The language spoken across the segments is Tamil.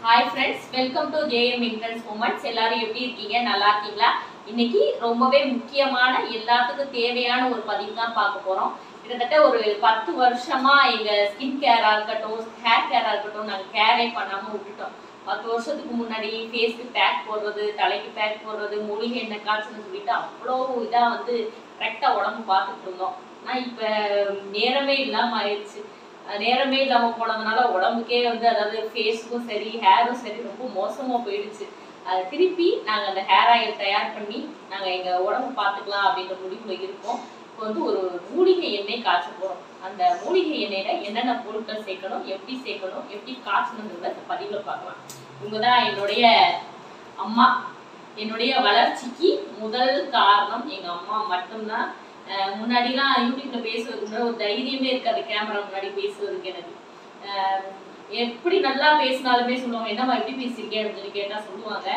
Hi friends, welcome to JM Interest Moments. எல்லாரும் எப்படி இருக்கீங்க? நல்லா இருக்கீங்களா? இன்னைக்கு ரொம்பவே முக்கியமான எல்லாத்துக்கும் தேவையான ஒரு பதிவு தான் பார்க்க போறோம். கிட்டத்தட்ட ஒரு 10 வருஷமா எங்க ஸ்கின் கேரா இருக்கட்டும், ஹேர் கேரா இருக்கட்டும் நாங்க கேரே பண்ணாம விட்டுட்டோம். 10 வருஷத்துக்கு முன்னாடி ஃபேஸ்க்கு பேக் போடுறது, தலைக்கு பேக் போடுறது, மூலிகை எண்ணெய் காய்ச்சல்னு சொல்லிட்டு அவ்வளோ இதா வந்து கரெக்டா உடம்பு பார்த்துட்டு இருந்தோம். ஆனா இப்ப நேரமே இல்லாம ஆயிடுச்சு. நேரமே இல்லாம போனதுனால உடம்புக்கே வந்து அதாவது ஃபேஸுக்கும் சரி ஹேரும் சரி ரொம்ப மோசமா போயிடுச்சு. அதை திருப்பி நாங்க அந்த ஹேர் ஆயில் தயார் பண்ணி நாங்க எங்க உடம்பு பார்த்துக்கலாம் அப்படின்ற முடிவுல இருக்கோம். இப்போ வந்து ஒரு மூலிகை எண்ணெய் காய்ச்ச போறோம். அந்த மூலிகை எண்ணெயில என்னென்ன பொருட்கள் சேர்க்கணும், எப்படி காய்ச்சணுங்கிறத இந்த பதிவுல பார்க்கலாம். இவங்கதான் என்னுடைய அம்மா. என்னுடைய வளர்ச்சிக்கு முதல் காரணம் எங்க அம்மா மட்டும்தான். முன்னாடிலாம் யூடியூப்ல பேசுறதுக்கு ஒரு தைரியமே இருக்காது, கேமரா முன்னாடி பேசுறதுக்கு. எனக்கு எப்படி நல்லா பேசினாலுமே சொல்லுவாங்க, என்னம்மா எப்படி பேசியிருக்கேன்னு சொல்லி கேட்டா சொல்லுவாங்க,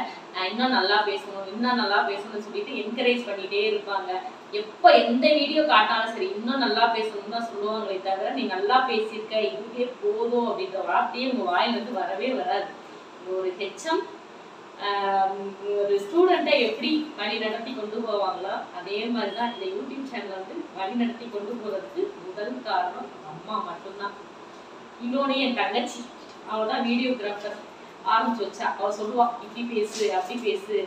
இன்னும் நல்லா பேசணும்னு சொல்லிட்டு என்கரேஜ் பண்ணிட்டே இருப்பாங்க. எப்போ எந்த வீடியோ காட்டினாலும் சரி இன்னும் நல்லா பேசணும்னு தான் சொல்லுவாங்களே தவிர நீ நல்லா பேசியிருக்க இதுவே போதும் அப்படின்ற வார்த்தையே உங்க வாயிலிருந்து வரவே வராது. ஒரு ஹெச்எம் ஒரு ஸ்டூடெண்ட்டை எப்படி வழி நடத்தி கொண்டு போவாங்களோ அதே மாதிரிதான் இந்த யூடியூப் சேனல் வந்து வழி நடத்தி கொண்டு போறதுக்கு முதல் காரணம் அம்மா மட்டும்தான். இன்னொன்னு என் தங்கச்சி, அவள் தான் வீடியோகிராஃபர் ஆரம்பிச்சு வச்சா. அவள் சொல்லுவா, இப்படி பேசு அப்படி பேசு,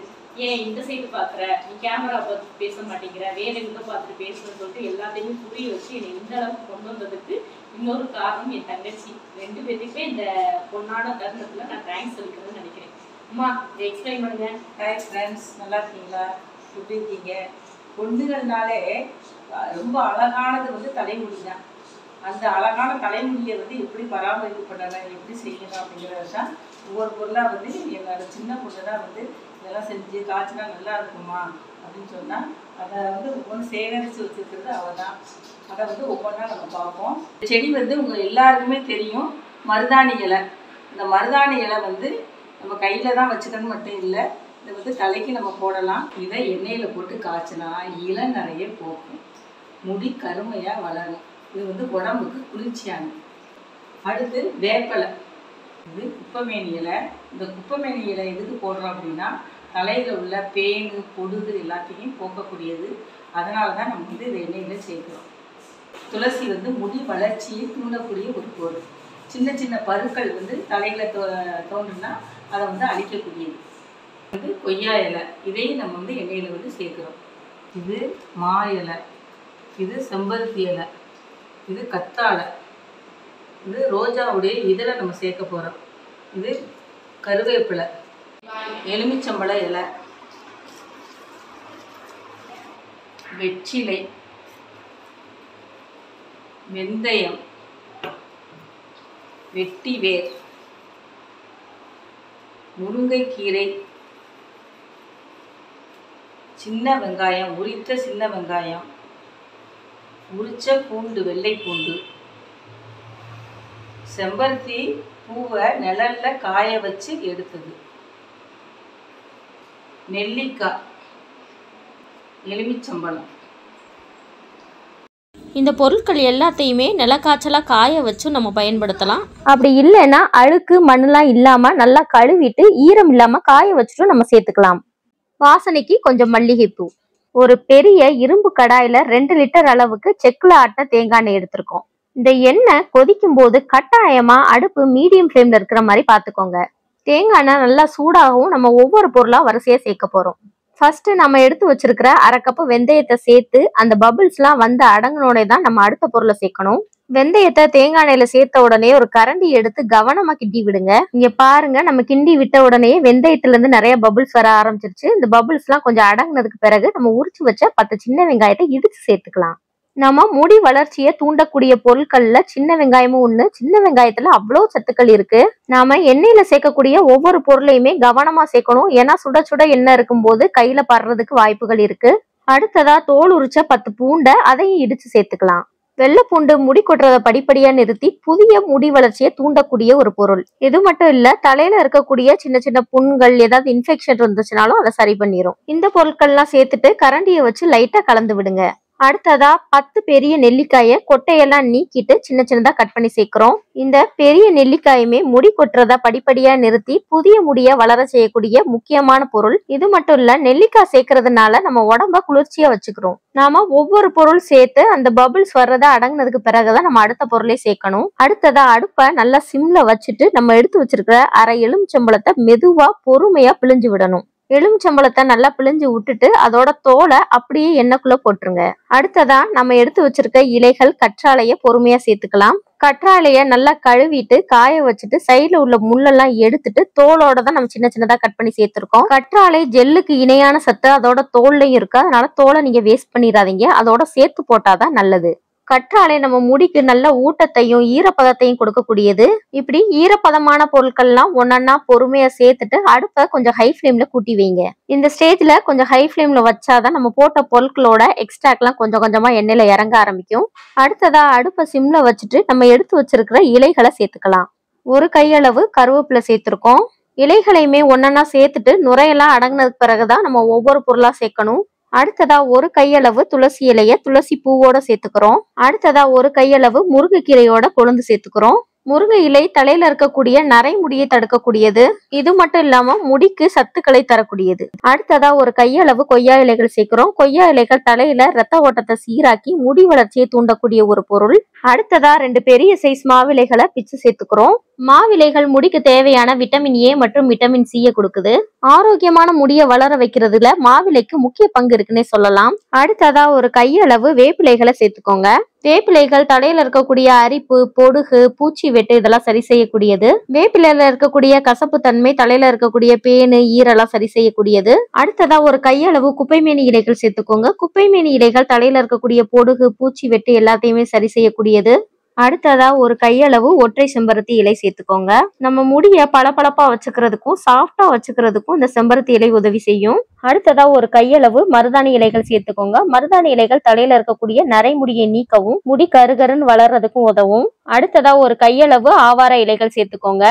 ஏன் இந்த சைடு பாக்குற, நீ கேமரா பார்த்து பேச மாட்டேங்கிற, வேற எங்க பார்த்துட்டு பேசுன்னு சொல்லிட்டு எல்லாத்தையுமே புரிய வச்சு என்னை இந்த அளவுக்கு கொண்டு வந்ததுக்கு இன்னொரு காரணம் என் தங்கச்சி. 2 பேருக்குமே இந்த பொண்ணான தருணத்துல நான் தேங்க்ஸ் சொல்லிக்கிறேன்னு நினைக்கிறேன். அம்மா எக்ஸ்பிளைன் பண்ணுங்க. ஹாய் ஃப்ரெண்ட்ஸ், நல்லா இருக்கீங்களா? எப்படி இருக்கீங்க? பொண்ணுகள்னாலே ரொம்ப அழகானது வந்து தலைமுடி தான். அந்த அழகான தலைமுடியை வந்து எப்படி பராமரிப்பு பண்ணணும், எப்படி செய்யணும் அப்படிங்கிறது தான் ஒவ்வொரு பொருளாக வந்து என்னோட சின்ன பொண்ணு தான் வந்து இதெல்லாம் செஞ்சு காய்ச்சினா நல்லா இருக்குமா அப்படின்னு சொன்னால் அதை வந்து ஒவ்வொன்று சேகரித்து வச்சுருக்கிறது அவள் தான். அதை வந்து ஒவ்வொன்றா நம்ம பார்ப்போம். செடி வந்து உங்கள் எல்லாருக்குமே தெரியும், மருதாணி இலை. இந்த மருதாணி இலை வந்து நம்ம கையில் தான் வச்சுக்கணும் மட்டும் இல்லை, இதை வந்து தலைக்கு நம்ம போடலாம். இதை எண்ணெயில் போட்டு காய்ச்சினா இளநறைய போக்கும், முடி கருமையாக வளரும். இது வந்து உடம்புக்கு குளிர்ச்சியானது. அடுத்து வேப்பலை. இது குப்பைமேனி இலை. இந்த குப்பைமேனி இலை எதுக்கு போடுறோம் அப்படின்னா தலையில் உள்ள பேனு பொடுகு எல்லாத்தையும் போக்கக்கூடியது. அதனால தான் நம்ம வந்து இதை எண்ணெயில் சேர்க்கிறோம். துளசி வந்து முடி வளர்ச்சியை தூண்டக்கூடிய ஒரு பொருள். சின்ன சின்ன பருக்கள் வந்து தலையில் தோன்றுனா அதை வந்து அழிக்கக்கூடியது. இது கொய்யா இலை. இதையும் நம்ம வந்து எண்ணெயில் வந்து சேர்க்குறோம். இது மா இலை, இது செம்பருத்தி இலை, இது கத்தாழை, இது ரோஜாவுடைய இதழை நம்ம சேர்க்க போகிறோம். இது கருவேப்பிலை, எலுமிச்சம்பழ இலை, வெற்றிலை, வெந்தயம், வெட்டிவேர், முருங்கைக்கீரை, சின்ன வெங்காயம், உரித்த சின்ன வெங்காயம், உரிச்ச பூண்டு, வெள்ளை பூண்டு, செம்பருத்தி பூவை நிழல்ல காய வச்சு எடுத்தது, நெல்லிக்காய், எலுமிச்சம்பழம். இந்த பொருட்கள் எல்லாத்தையுமே நிலக்காய்ச்சலா காய வச்சு நம்ம பயன்படுத்தலாம். அப்படி இல்லைன்னா அழுக்கு மண்ணெல்லாம் இல்லாம நல்லா கழுவிட்டு ஈரம் இல்லாம காய வச்சுட்டு நம்ம சேர்த்துக்கலாம். வாசனைக்கு கொஞ்சம் மல்லிகைப்பூ. ஒரு பெரிய இரும்பு கடாயில 2 லிட்டர் அளவுக்கு செக்குல ஆட்ட தேங்காய் எண்ணெய் எடுத்திருக்கோம். இந்த எண்ணெய் கொதிக்கும் போது கட்டாயமா அடுப்பு மீடியம் ஃப்ளேம்ல இருக்கிற மாதிரி பாத்துக்கோங்க. தேங்காய் எண்ணெய் நல்லா சூடாகவும் நம்ம ஒவ்வொரு பொருளா வரிசையா சேர்க்க போறோம். ஃபர்ஸ்ட் நம்ம எடுத்து வச்சிருக்கிற 1/2 கப் வெந்தயத்தை சேர்த்து அந்த பபிள்ஸ்லாம் வந்து அடங்கினோடனே தான் நம்ம அடுத்த பொருளை சேர்க்கணும். வெந்தயத்தை தேங்காய் எண்ணெயில சேர்த்த உடனே ஒரு கரண்டி எடுத்து கவனமா கிண்டி விடுங்க. இங்க பாருங்க, நம்ம கிண்டி விட்ட உடனே வெந்தயத்துல இருந்து நிறைய பபிள்ஸ் வர ஆரம்பிச்சிருச்சு. இந்த பபிள்ஸ் எல்லாம் கொஞ்சம் அடங்கினதுக்கு பிறகு நம்ம உரிச்சு வச்ச 10 சின்ன வெங்காயத்தை இடிச்சு சேர்த்துக்கலாம். நம்ம முடி வளர்ச்சியை தூண்டக்கூடிய பொருட்கள்ல சின்ன வெங்காயமும் ஒண்ணு. சின்ன வெங்காயத்துல அவ்வளவு சத்துக்கள் இருக்கு. நாம எண்ணெயில சேர்க்கக்கூடிய ஒவ்வொரு பொருளையுமே கவனமா சேர்க்கணும். ஏன்னா சுட சுட எண்ணெய் இருக்கும் போது கையில படுறதுக்கு வாய்ப்புகள் இருக்கு. அடுத்ததா தோல் உரிச்ச 10 பூண்டை அதையும் இடிச்சு சேர்த்துக்கலாம். வெள்ளை பூண்டு முடி கொட்டுறதை படிப்படியா நிறுத்தி புதிய முடி வளர்ச்சியை தூண்டக்கூடிய ஒரு பொருள். இது மட்டும் இல்ல, தலையில இருக்கக்கூடிய சின்ன சின்ன புண்கள் ஏதாவது இன்ஃபெக்ஷன் இருந்துச்சுனாலும் அதை சரி பண்ணிரும். இந்த பொருட்கள்லாம் சேர்த்துட்டு கரண்டியை வச்சு லைட்டா கலந்து விடுங்க. அடுத்ததா 10 பெரிய நெல்லிக்காயை கொட்டையெல்லாம் நீக்கிட்டு சின்ன சின்னதா கட் பண்ணி சேர்க்கிறோம். இந்த பெரிய நெல்லிக்காயுமே முடி கொட்டுறத படிப்படியா நிறுத்தி புதிய முடிய வளர செய்யக்கூடிய முக்கியமான பொருள். இது மட்டும் இல்ல, நெல்லிக்காய் சேர்க்கறதுனால நம்ம உடம்ப குளிர்ச்சியா வச்சுக்கிறோம். நாம ஒவ்வொரு பொருள் சேர்த்து அந்த பபிள்ஸ் வர்றத அடங்கினதுக்கு பிறகுதான் நம்ம அடுத்த பொருளை சேர்க்கணும். அடுத்ததா அடுப்பை நல்லா சிம்ல வச்சுட்டு நம்ம எடுத்து வச்சிருக்கிற அரை எலுமிச்சம்பழத்தை மெதுவா பொறுமையா பிழிஞ்சு விடணும். எலுமிச்சம்பழத்தை நல்லா பிழிஞ்சு விட்டுட்டு அதோட தோலை அப்படியே எண்ணெய்க்குள்ள போட்டுருங்க. அடுத்ததா நம்ம எடுத்து வச்சிருக்க இலைகள், கற்றாழைய பொறுமையா சேர்த்துக்கலாம். கற்றாழைய நல்லா கழுவிட்டு காய வச்சுட்டு சைட்ல உள்ள முள்ளெல்லாம் எடுத்துட்டு தோலோட தான் நம்ம சின்ன சின்னதா கட் பண்ணி சேர்த்திருக்கோம். கற்றாழை ஜெல்லுக்கு இணையான சத்து அதோட தோல்லையும் இருக்கு. அதனால தோலை நீங்க வேஸ்ட் பண்ணிடாதீங்க, அதோட சேர்த்து போட்டாதான் நல்லது. கற்றாழை நம்ம முடிக்கு நல்ல ஊட்டத்தையும் ஈரப்பதத்தையும் கொடுக்கக்கூடியது. இப்படி ஈரப்பதமான பொருட்கள்லாம் ஒன்னொன்னா பொறுமையா சேர்த்துட்டு அடுப்பை கொஞ்சம் ஹை ஃப்ளேம்ல கூட்டி வைங்க. இந்த ஸ்டேஜ்ல கொஞ்சம் ஹை ஃப்ளேம்ல வச்சாதான் நம்ம போட்ட பொருட்களோட எக்ஸ்ட்ராக்ட்லாம் கொஞ்சம் கொஞ்சமா எண்ணெயில இறங்க ஆரம்பிக்கும். அடுத்ததா அடுப்பை சிம்ல வச்சுட்டு நம்ம எடுத்து வச்சிருக்கிற இலைகளை சேர்த்துக்கலாம். ஒரு கையளவு கருவேப்பிலை சேர்த்திருக்கோம். இலைகளையுமே ஒன்னொன்னா சேர்த்துட்டு நுரையெல்லாம் அடங்கினதுக்கு பிறகுதான் நம்ம ஒவ்வொரு பொருளா சேர்க்கணும். அடுத்ததா ஒரு கையளவு துளசி இலைய துளசி பூவோட சேர்த்துக்கிறோம். அடுத்ததா ஒரு கையளவு முருங்கைக்கீரையோட கொழுந்து சேர்த்துக்கிறோம். முருங்கை இலை தலையில இருக்கக்கூடிய நரைமுடியை தடுக்கக்கூடியது. இது மட்டும் இல்லாம முடிக்கு சத்துக்களை தரக்கூடியது. அடுத்ததா ஒரு கையளவு கொய்யா இலைகள் சேர்க்கிறோம். கொய்யா இலைகள் தலையில ரத்த ஓட்டத்தை சீராக்கி முடி வளர்ச்சியை தூண்டக்கூடிய ஒரு பொருள். அடுத்ததா 2 பெரிய சைஸ் மாவிலைகளை பிச்சு சேர்த்துக்கிறோம். மாவிலைகள் முடிக்கு தேவையான விட்டமின் ஏ மற்றும் விட்டமின் சியை கொடுக்குது. ஆரோக்கியமான முடிய வளர வைக்கிறதுல மாவிலைக்கு முக்கிய பங்கு இருக்குன்னே சொல்லலாம். அடுத்ததா ஒரு கையளவு வேப்பிலைகளை சேர்த்துக்கோங்க. வேப்பிலைகள் தலையில இருக்கக்கூடிய அரிப்பு, பொடுகு, பூச்சி வெட்டு இதெல்லாம் சரி செய்யக்கூடியது. வேப்பிலையில இருக்கக்கூடிய கசப்பு தன்மை தலையில இருக்கக்கூடிய பேனு, ஈரெல்லாம் சரி செய்யக்கூடியது. அடுத்ததா ஒரு கையளவு குப்பைமேனி இலைகள் சேர்த்துக்கோங்க. குப்பைமேனி இலைகள் தலையில இருக்கக்கூடிய பொடுகு, பூச்சி வெட்டு எல்லாத்தையுமே சரி செய்யக்கூடியது. அடுத்ததா ஒரு கையளவு ஒற்றை செம்பருத்தி இலை சேர்த்துக்கோங்க. நம்ம முடிய பளபளப்பா வச்சுக்கிறதுக்கும் சாஃப்டா வச்சுக்கிறதுக்கும் இந்த செம்பருத்தி இலை உதவி செய்யும். அடுத்ததா ஒரு கையளவு மருதாணி இலைகள் சேர்த்துக்கோங்க. மருதாணி இலைகள் தலையில இருக்கக்கூடிய நரைமுடியை நீக்கவும் முடி கருகருன்னு வளர்றதுக்கும் உதவும். அடுத்ததா ஒரு கையளவு ஆவார இலைகள் சேர்த்துக்கோங்க.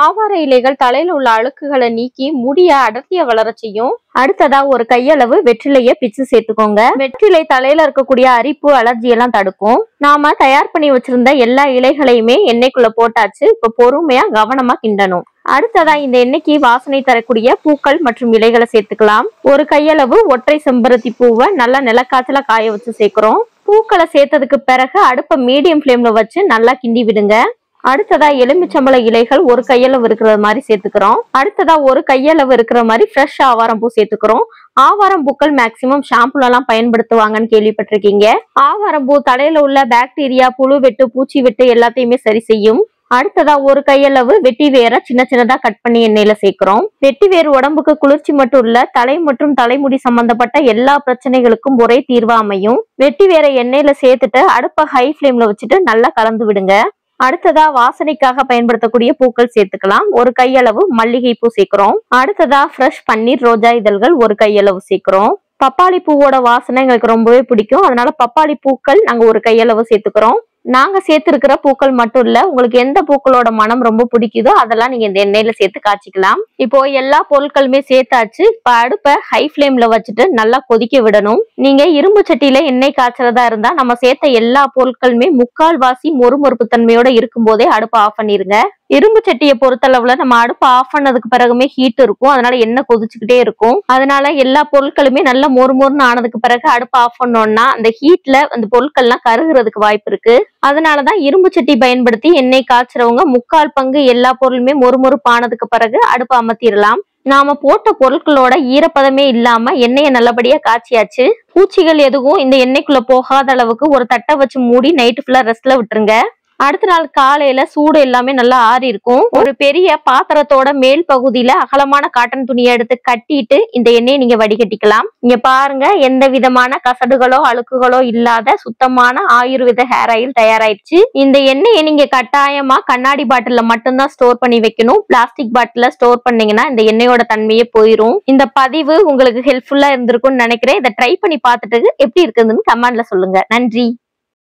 ஆவார இலைகள் தலையில உள்ள அழுக்குகளை நீக்கி முடிய அடர்த்திய வளர செய்யும். அடுத்ததா ஒரு கையளவு வெற்றிலைய பிச்சு சேர்த்துக்கோங்க. வெற்றிலை தலையில இருக்கக்கூடிய அரிப்பு, அலர்ஜி எல்லாம் தடுக்கும். நாம தயார் பண்ணி வச்சிருந்த எல்லா இலைகளையுமே எண்ணெய்க்குள்ள போட்டாச்சு. இப்ப பொறுமையா கவனமா கிண்டணும். அடுத்ததா இந்த எண்ணெய்க்கு வாசனை தரக்கூடிய பூக்கள் மற்றும் இலைகளை சேர்த்துக்கலாம். ஒரு கையளவு ஒற்றை செம்பருத்தி பூவை நல்லா நிலக்காய்ச்சலா காய வச்சு சேர்க்கிறோம். பூக்களை சேர்த்ததுக்கு பிறகு அடுப்பை மீடியம் ஃப்ளேம்ல வச்சு நல்லா கிண்டி விடுங்க. அடுத்ததா எலுமிச்சம்பழ இலைகள் ஒரு கையளவு இருக்கிற மாதிரி சேர்த்துக்கிறோம். அடுத்ததா ஒரு கையளவு இருக்கிற மாதிரி ஃப்ரெஷ் ஆவாரம் பூ சேர்த்துக்கிறோம். ஆவாரம் பூக்கள் மேக்சிமம் ஷாம்புல எல்லாம் பயன்படுத்துவாங்கன்னு கேள்விப்பட்டிருக்கீங்க. ஆவாரம் பூ தலையில உள்ள பாக்டீரியா, புழு வெட்டு, பூச்சி வெட்டு எல்லாத்தையுமே சரி செய்யும். அடுத்ததா ஒரு கையளவு வெட்டி வேரை சின்ன சின்னதா கட் பண்ணி எண்ணெயில சேர்க்கிறோம். வெட்டி வேறு உடம்புக்கு குளிர்ச்சி மட்டும் இல்ல, தலை மற்றும் தலைமுடி சம்பந்தப்பட்ட எல்லா பிரச்சனைகளுக்கும் ஒரே தீர்வா அமையும். வெட்டி வேரை எண்ணெயில சேர்த்துட்டு அடுப்பை ஹை ஃப்ளேம்ல வச்சுட்டு நல்லா கலந்து விடுங்க. அடுத்ததா வாசனைக்காக பயன்படுத்தக்கூடிய பூக்கள் சேர்த்துக்கலாம். ஒரு கையளவு மல்லிகை பூ சேர்க்கிறோம். அடுத்ததா ஃப்ரெஷ் பன்னீர் ரோஜா இதழ்கள் ஒரு கையளவு சேர்க்கிறோம். பப்பாளி பூவோட வாசனை எங்களுக்கு ரொம்பவே பிடிக்கும். அதனால பப்பாளி பூக்கள் நாங்க ஒரு கையளவு சேர்த்துக்கிறோம். நாங்க சேர்த்திருக்கிற பூக்கள் மட்டும் இல்ல, உங்களுக்கு எந்த பூக்களோட மனம் ரொம்ப பிடிக்குதோ அதெல்லாம் நீங்க இந்த எண்ணெயில சேர்த்து காய்ச்சிக்கலாம். இப்போ எல்லா பொருட்களுமே சேர்த்தாச்சு. இப்ப அடுப்பை ஹை ஃப்ளேம்ல வச்சுட்டு நல்லா கொதிக்க விடணும். நீங்க இரும்பு சட்டியில எண்ணெய் காய்ச்சறதா இருந்தா நம்ம சேர்த்த எல்லா பொருட்களுமே முக்கால்வாசி மொறுமொறுப்பு தன்மையோட இருக்கும் போதே அடுப்பை ஆஃப் பண்ணிருங்க. இரும்பு சட்டியை பொறுத்தளவுல நம்ம அடுப்பு ஆஃப் பண்ணதுக்கு பிறகுமே ஹீட் இருக்கும். அதனால எண்ணெய் கொதிச்சுக்கிட்டே இருக்கும். அதனால எல்லா பொருட்களுமே நல்லா மொறுமொறுன்னு ஆனதுக்கு பிறகு அடுப்பு ஆஃப் பண்ணோம்னா அந்த ஹீட்ல அந்த பொருட்கள்லாம் கருகிறதுக்கு வாய்ப்பு இருக்கு. அதனாலதான் இரும்பு சட்டி பயன்படுத்தி எண்ணெய் காய்ச்சறவங்க 3/4 பங்கு எல்லா பொருளுமே மொறுமொறுப்பு ஆனதுக்கு பிறகு அடுப்பு அமர்த்திடலாம். நாம போட்ட பொருட்களோட ஈரப்பதமே இல்லாம எண்ணெயை நல்லபடியா காய்ச்சியாச்சு. பூச்சிகள் எதுவும் இந்த எண்ணெய்க்குள்ள போகாத அளவுக்கு ஒரு தட்டை வச்சு மூடி நைட்டு ஃபுல்லா ரெஸ்ட்ல விட்டுருங்க. அடுத்த நாள் காலையில சூடு எல்லாமே நல்லா ஆறி இருக்கும். ஒரு பெரிய பாத்திரத்தோட மேல் பகுதியில அகலமான காட்டன் துணியை எடுத்து கட்டிட்டு இந்த எண்ணெயை நீங்க வடிகட்டிக்கலாம். இங்க பாருங்க, எந்த விதமான கசடுகளோ அழுக்குகளோ இல்லாத சுத்தமான ஆயுர்வேத ஹேர் ஆயில் தயாராயிடுச்சு. இந்த எண்ணெயை நீங்க கட்டாயமா கண்ணாடி பாட்டில மட்டும்தான் ஸ்டோர் பண்ணி வைக்கணும். பிளாஸ்டிக் பாட்டில ஸ்டோர் பண்ணீங்கன்னா இந்த எண்ணெயோட தன்மையே போயிரும். இந்த பதிவு உங்களுக்கு ஹெல்ப்ஃபுல்லா இருந்திருக்கும்னு நினைக்கிறேன். இதை ட்ரை பண்ணி பார்த்துட்டு எப்படி இருக்குதுன்னு கமெண்ட்ல சொல்லுங்க. நன்றி.